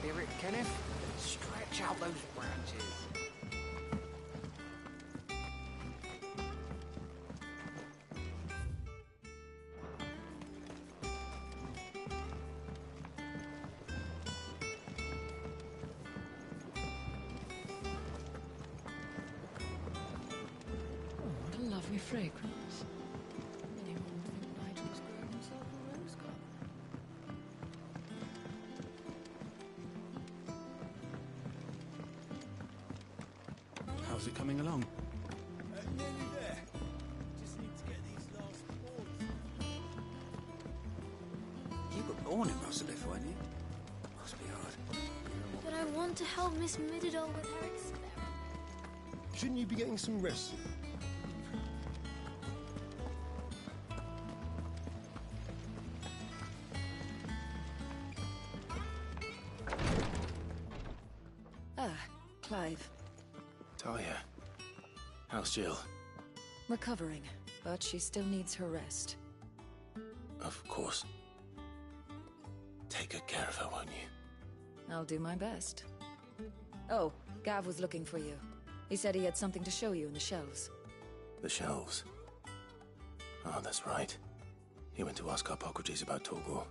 Hear it, Kenneth? Stretch out those branches. What a lovely fragrance. Anyone would think Nigel's grown himself a rose garden. How's it coming along? Nearly there. Just need to get these last boards. You were born in Rosalith, weren't you? Must be hard. But I want to help Miss Middledore with her experiment. Shouldn't you be getting some rest? Ah, Clive. Talia. How's Jill? Recovering, but she still needs her rest. Of course. Take good care of her, won't you? I'll do my best. Oh, Gav was looking for you. He said he had something to show you in the shelves. The shelves. Oh, that's right. He went to ask Hippocrates about Torgor.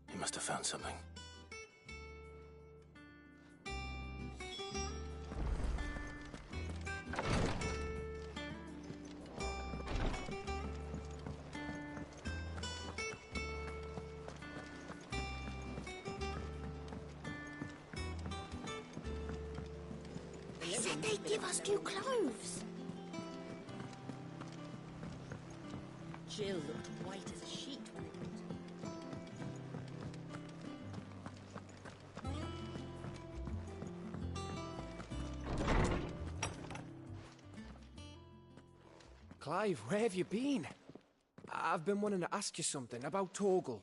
He must have found something. They said they'd give us new clothes. Jill looked white as a sheet when it Clive, where have you been? I've been wanting to ask you something about Torgal.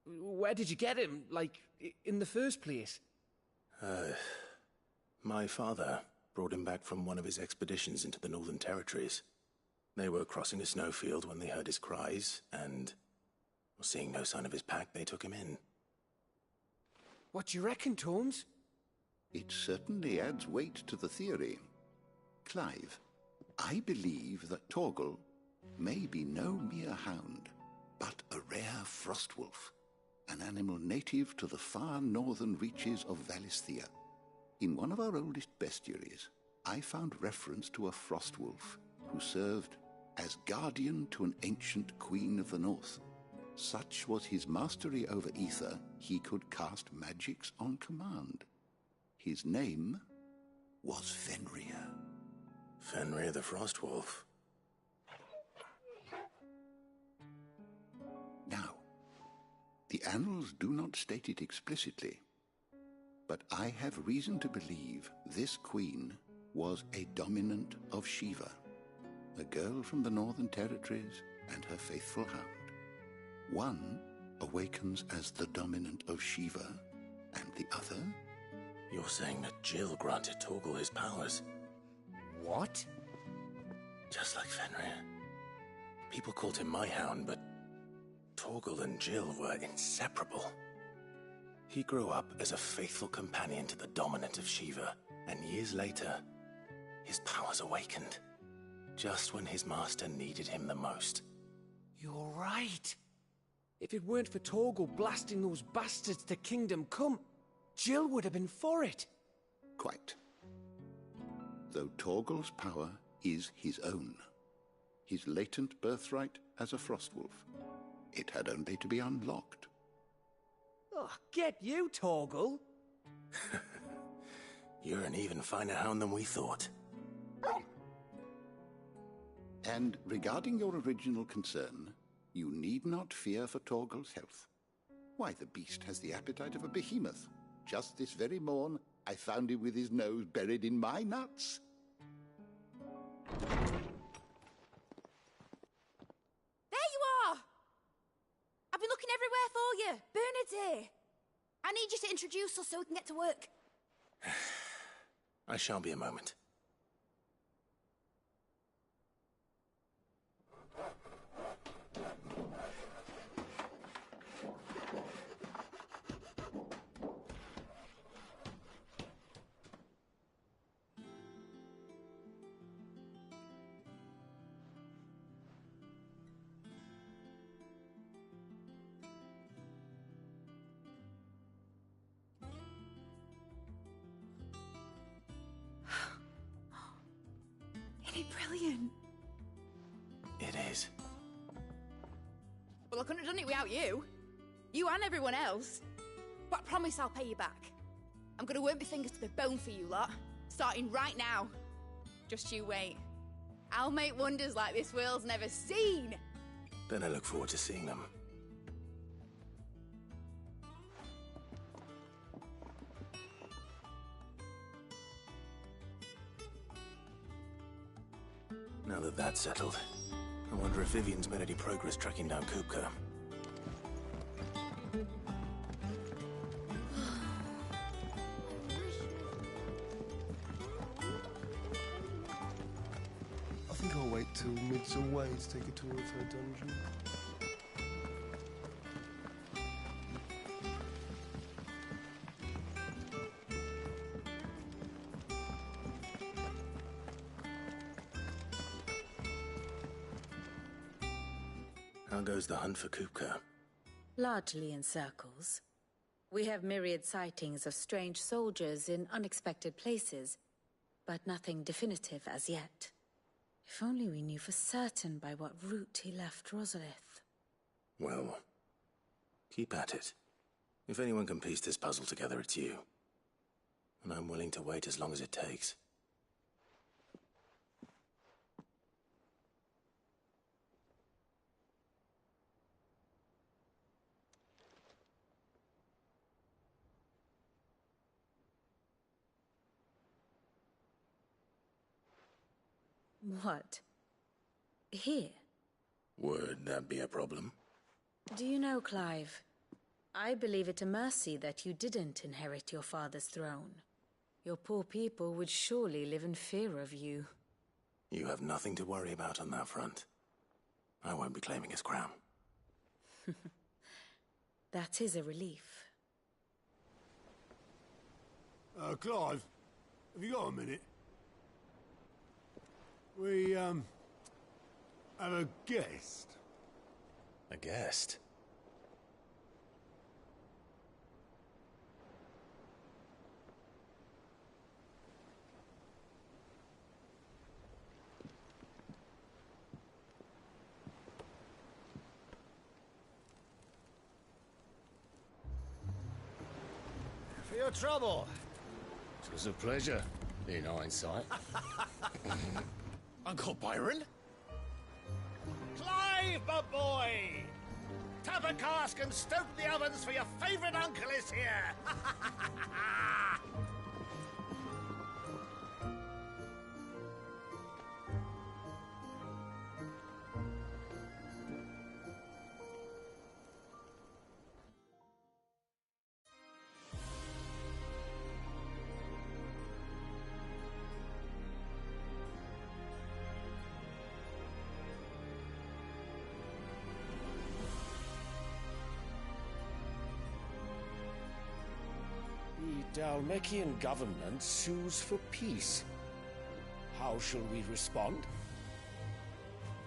Where did you get him, like, in the first place? My father brought him back from one of his expeditions into the Northern Territories. They were crossing a snowfield when they heard his cries, and, seeing no sign of his pack, they took him in. What do you reckon, Tomes? It certainly adds weight to the theory. Clive, I believe that Torgal may be no mere hound, but a rare frostwolf, an animal native to the far northern reaches of Valisthea. In one of our oldest bestiaries, I found reference to a frostwolf who served as guardian to an ancient queen of the north. Such was his mastery over ether, he could cast magics on command. His name was Fenrir. Fenrir the Frostwolf. Now, the annals do not state it explicitly, but I have reason to believe this queen was a dominant of Shiva, a girl from the Northern Territories and her faithful hound. One awakens as the dominant of Shiva, and the other... You're saying that Jill granted Torgal his powers? What? Just like Fenrir. People called him my hound, but Torgal and Jill were inseparable. He grew up as a faithful companion to the dominant of Shiva, and years later, his powers awakened, just when his master needed him the most. You're right. If it weren't for Torgal blasting those bastards to Kingdom Come, Jill would have been for it. Quite. Though Torgal's power is his own, his latent birthright as a Frostwolf, it had only to be unlocked. Oh, get you, Torgal. You're an even finer hound than we thought. And regarding your original concern, you need not fear for Torgal's health. Why, the beast has the appetite of a behemoth. Just this very morn, I found him with his nose buried in my nuts. There you are! I've been looking everywhere for you. Bernard's here. I need you to introduce us so we can get to work. I shall be a moment. Well, I couldn't have done it without you. You and everyone else. But I promise I'll pay you back. I'm gonna work my fingers to the bone for you lot, starting right now. Just you wait. I'll make wonders like this world's never seen. Then I look forward to seeing them. Now that that's settled, I wonder if Vivian's made any progress tracking down Kupka. I think I'll wait till mid's away to take a tour of her dungeon. How goes the hunt for Kupka? Largely in circles. We have myriad sightings of strange soldiers in unexpected places, but nothing definitive as yet. If only we knew for certain by what route he left Rosalith. Well, keep at it. If anyone can piece this puzzle together, it's you. And I'm willing to wait as long as it takes. What? Here? Would that be a problem? Do you know, Clive? I believe it a mercy that you didn't inherit your father's throne. Your poor people would surely live in fear of you. You have nothing to worry about on that front. I won't be claiming his crown. That is a relief. Clive, have you got a minute? We, have a guest. A guest? For your trouble. It was a pleasure, in hindsight. Uncle Byron? Clive, my boy! Tap a cask and stoke the ovens, for your favourite uncle is here! The Dalmekian government sues for peace. How shall we respond?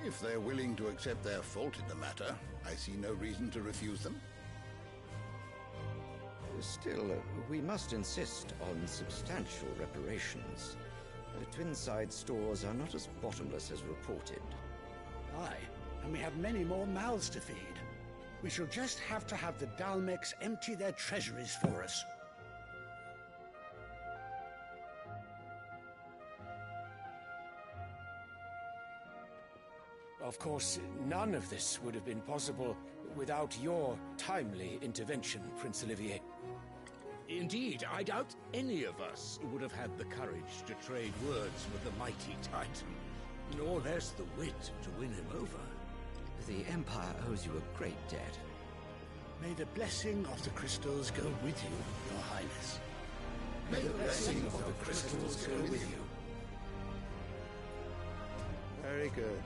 If they're willing to accept their fault in the matter, I see no reason to refuse them. Still, we must insist on substantial reparations. The Twinside stores are not as bottomless as reported. Aye, and we have many more mouths to feed. We shall just have to have the Dalmecs empty their treasuries for us. Of course, none of this would have been possible without your timely intervention, Prince Olivier. Indeed, I doubt any of us would have had the courage to trade words with the mighty Titan, nor less the wit to win him over. The Empire owes you a great debt. May the blessing of the crystals go with you, Your Highness. May the blessing of the crystals go with you. Very good.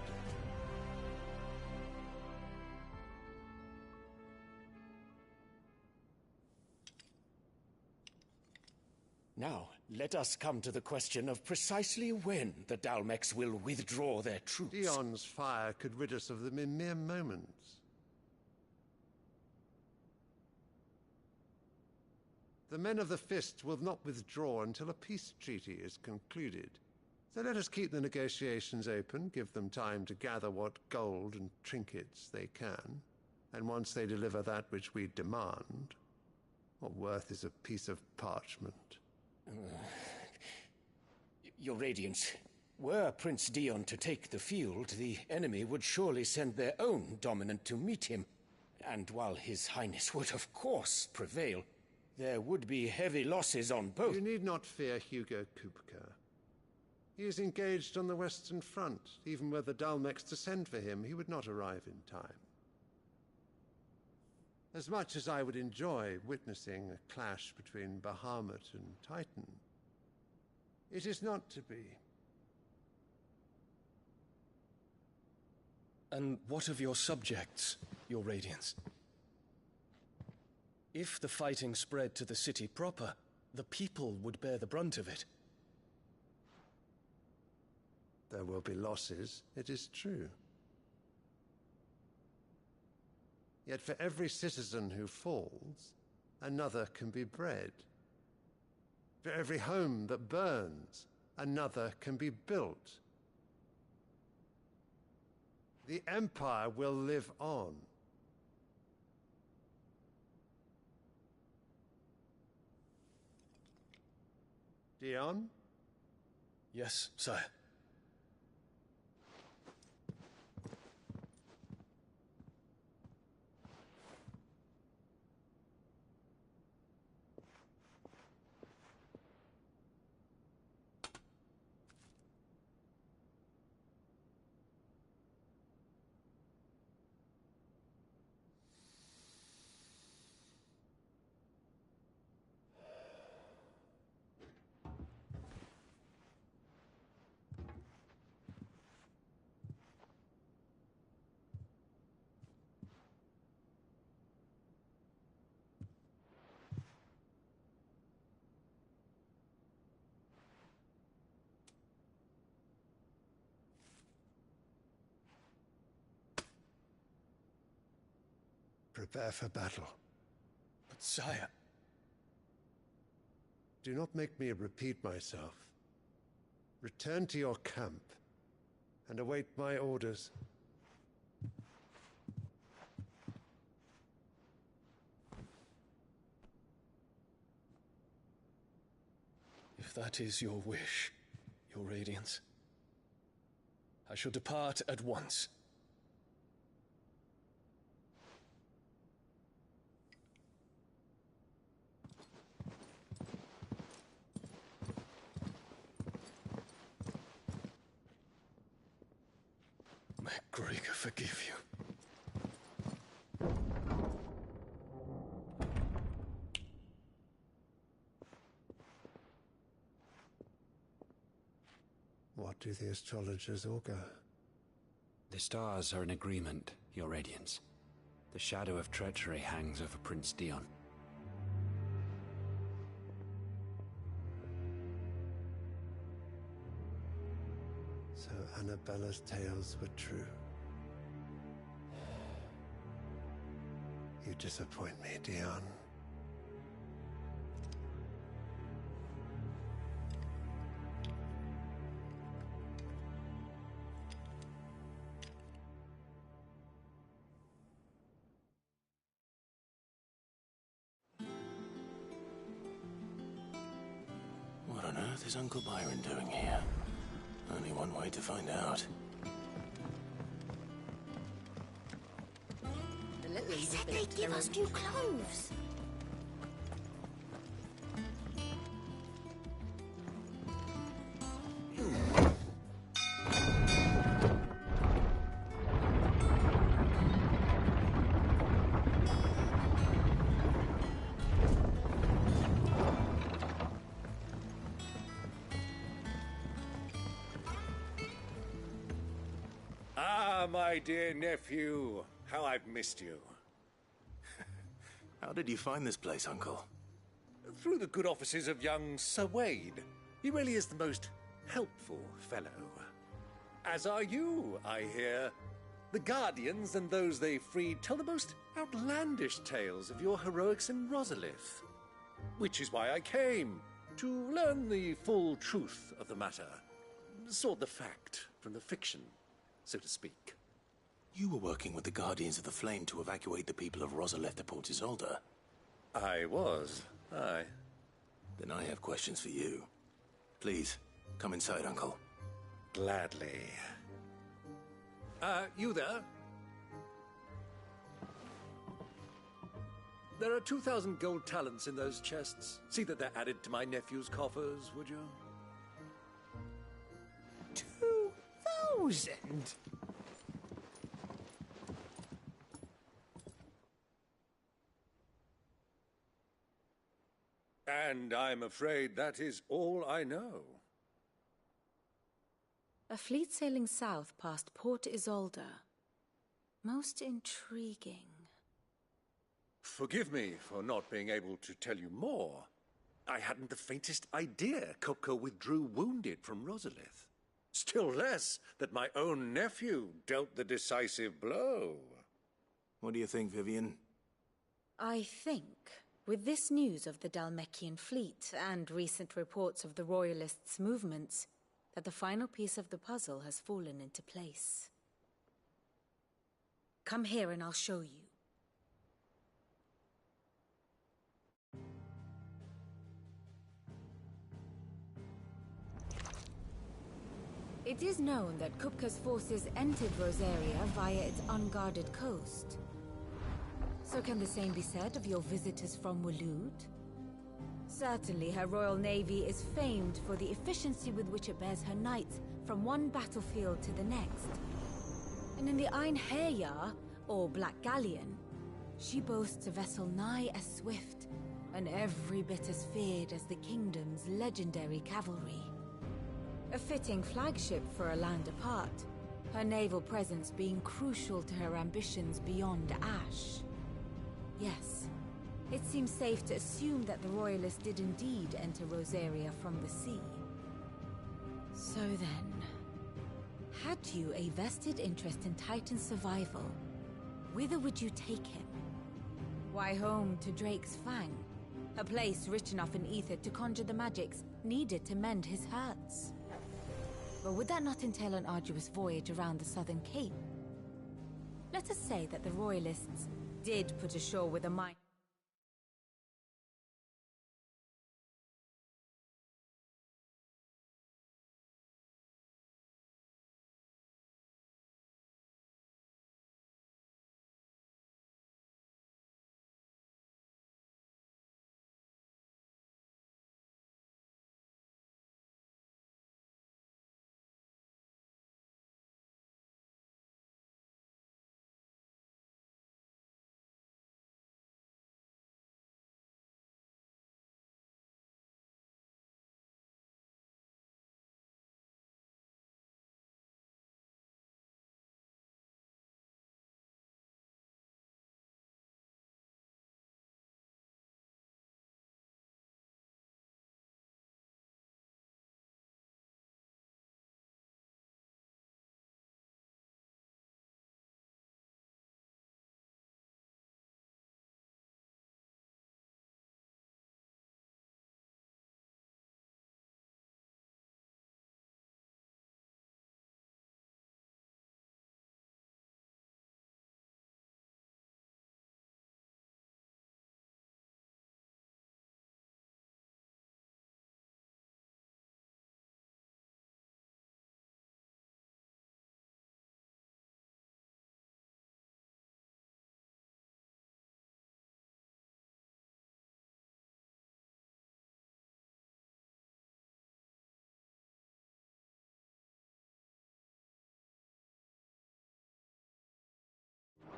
Now, let us come to the question of precisely when the Dalmecs will withdraw their troops. Dion's fire could rid us of them in mere moments. The men of the Fist will not withdraw until a peace treaty is concluded. So let us keep the negotiations open, give them time to gather what gold and trinkets they can, And once they deliver that which we demand, what worth is a piece of parchment? Your Radiance, were Prince Dion to take the field, the enemy would surely send their own dominant to meet him. And while His Highness would of course prevail, there would be heavy losses on both. You need not fear Hugo Kupka. He is engaged on the Western Front. Even were the Dalmex to send for him, he would not arrive in time. As much as I would enjoy witnessing a clash between Bahamut and Titan, it is not to be. And what of your subjects, Your Radiance? If the fighting spread to the city proper, the people would bear the brunt of it. There will be losses, it is true. Yet for every citizen who falls, another can be bred. For every home that burns, another can be built. The Empire will live on. Dion? Yes, sire. Prepare for battle. But sire... Do not make me repeat myself. Return to your camp and await my orders. If that is your wish, Your Radiance, I shall depart at once. May Gregor forgive you. What do the astrologers augur? The stars are in agreement, Your Radiance. The shadow of treachery hangs over Prince Dion. So Annabella's tales were true. You disappoint me, Dion. What on earth is Uncle Byron doing here? Only one way to find out. They said they'd give us new clothes. Ah, my dear nephew. How I've missed you. How did you find this place, Uncle? Through the good offices of young Sir Wade. He really is the most helpful fellow. As are you, I hear. The Guardians and those they freed tell the most outlandish tales of your heroics in Rosalith. Which is why I came, to learn the full truth of the matter. Sort the fact from the fiction, so to speak. You were working with the Guardians of the Flame to evacuate the people of Rosalith to Port Isolde. I was, aye. Then I have questions for you. Please, come inside, Uncle. Gladly. You there? There are 2,000 gold talents in those chests. See that they're added to my nephew's coffers, would you? 2,000? And I'm afraid that is all I know. A fleet sailing south past Port Isolde. Most intriguing. Forgive me for not being able to tell you more. I hadn't the faintest idea Kupka withdrew wounded from Rosalith. Still less that my own nephew dealt the decisive blow. What do you think, Vivian? I think, with this news of the Dhalmekian fleet and recent reports of the Royalists' movements, that the final piece of the puzzle has fallen into place. Come here and I'll show you. It is known that Kupka's forces entered Rosaria via its unguarded coast. So can the same be said of your visitors from Waloed? Certainly her Royal Navy is famed for the efficiency with which it bears her knights from one battlefield to the next. And in the Einherjar, or Black Galleon, she boasts a vessel nigh as swift and every bit as feared as the Kingdom's legendary cavalry. A fitting flagship for a land apart, her naval presence being crucial to her ambitions beyond Ash. Yes, it seems safe to assume that the Royalists did indeed enter Rosaria from the sea. So then, had you a vested interest in Titan's survival, whither would you take him? Why, home to Drake's Fang, a place rich enough in ether to conjure the magics needed to mend his hurts. But would that not entail an arduous voyage around the southern cape? Let us say that the Royalists did put ashore with a mine.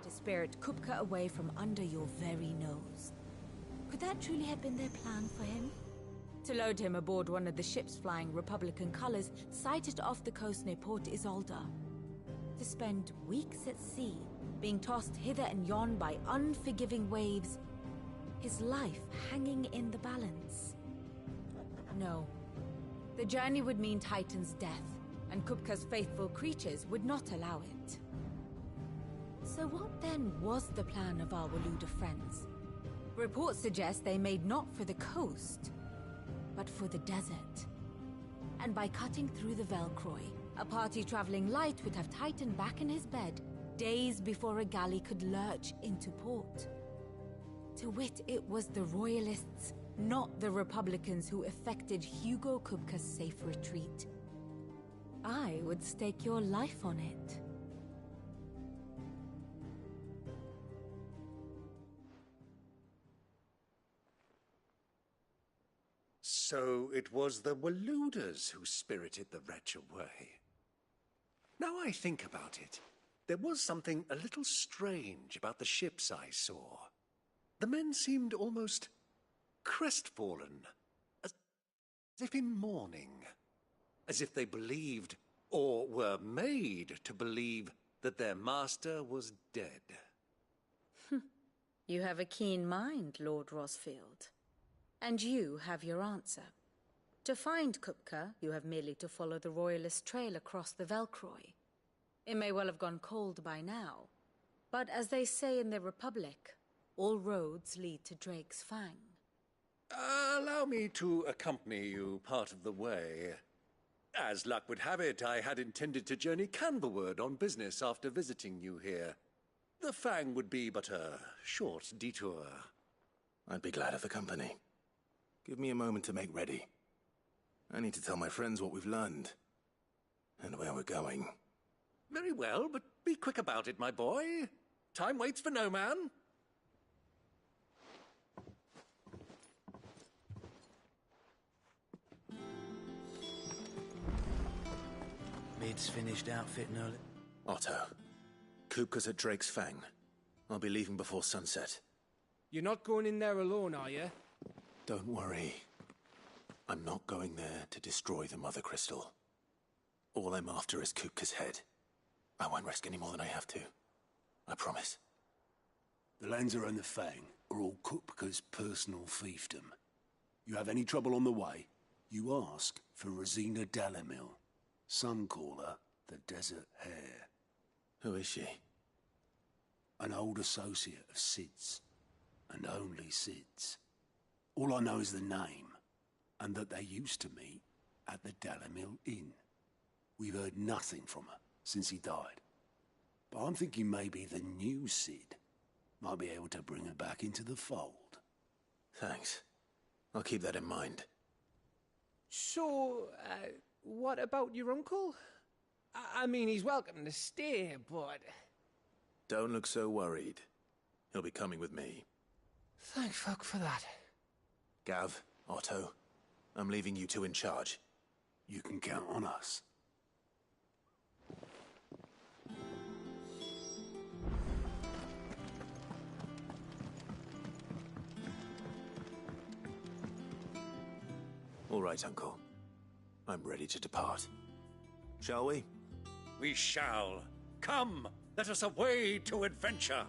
To spirit Kupka away from under your very nose. Could that truly have been their plan for him? To load him aboard one of the ships flying Republican colors sighted off the coast near Port Isolde. To spend weeks at sea, being tossed hither and yon by unforgiving waves, his life hanging in the balance. No. The journey would mean Titan's death, and Kupka's faithful creatures would not allow it. So what then was the plan of our Waloed friends? Reports suggest they made not for the coast, but for the desert. And by cutting through the Velcroy, a party traveling light would have Titan back in his bed, days before a galley could lurch into port. To wit, it was the Royalists, not the Republicans, who effected Hugo Kupka's safe retreat. I would stake your life on it. So it was the Waluders who spirited the wretch away. Now I think about it, there was something a little strange about the ships I saw. The men seemed almost crestfallen, as if in mourning, as if they believed, or were made to believe, that their master was dead. You have a keen mind, Lord Rosfield. And you have your answer. To find Kupka, you have merely to follow the Royalist trail across the Velcroy. It may well have gone cold by now, but as they say in the Republic, all roads lead to Drake's Fang. Allow me to accompany you part of the way. As luck would have it, I had intended to journey Canberward on business after visiting you here. The Fang would be but a short detour. I'd be glad of the company. Give me a moment to make ready. I need to tell my friends what we've learned, and where we're going. Very well, but be quick about it, my boy. Time waits for no man. Mid's finished outfitting early. Otto, Kupka's at Drake's Fang. I'll be leaving before sunset. You're not going in there alone, are you? Don't worry. I'm not going there to destroy the Mother Crystal. All I'm after is Kupka's head. I won't risk any more than I have to. I promise. The Lancer and the Fang are all Kupka's personal fiefdom. You have any trouble on the way, you ask for Rosina Dalamil. Some call her the Desert Hare. Who is she? An old associate of Sid's, and only Sid's. All I know is the name, and that they used to meet at the Dalamil Inn. We've heard nothing from her since he died. But I'm thinking maybe the new Sid might be able to bring her back into the fold. Thanks. I'll keep that in mind. So, what about your uncle? I mean, he's welcome to stay, but... Don't look so worried. He'll be coming with me. Thank fuck for that. Gav, Otto, I'm leaving you two in charge. You can count on us. All right, Uncle. I'm ready to depart. Shall we? We shall. Come, let us away to adventure.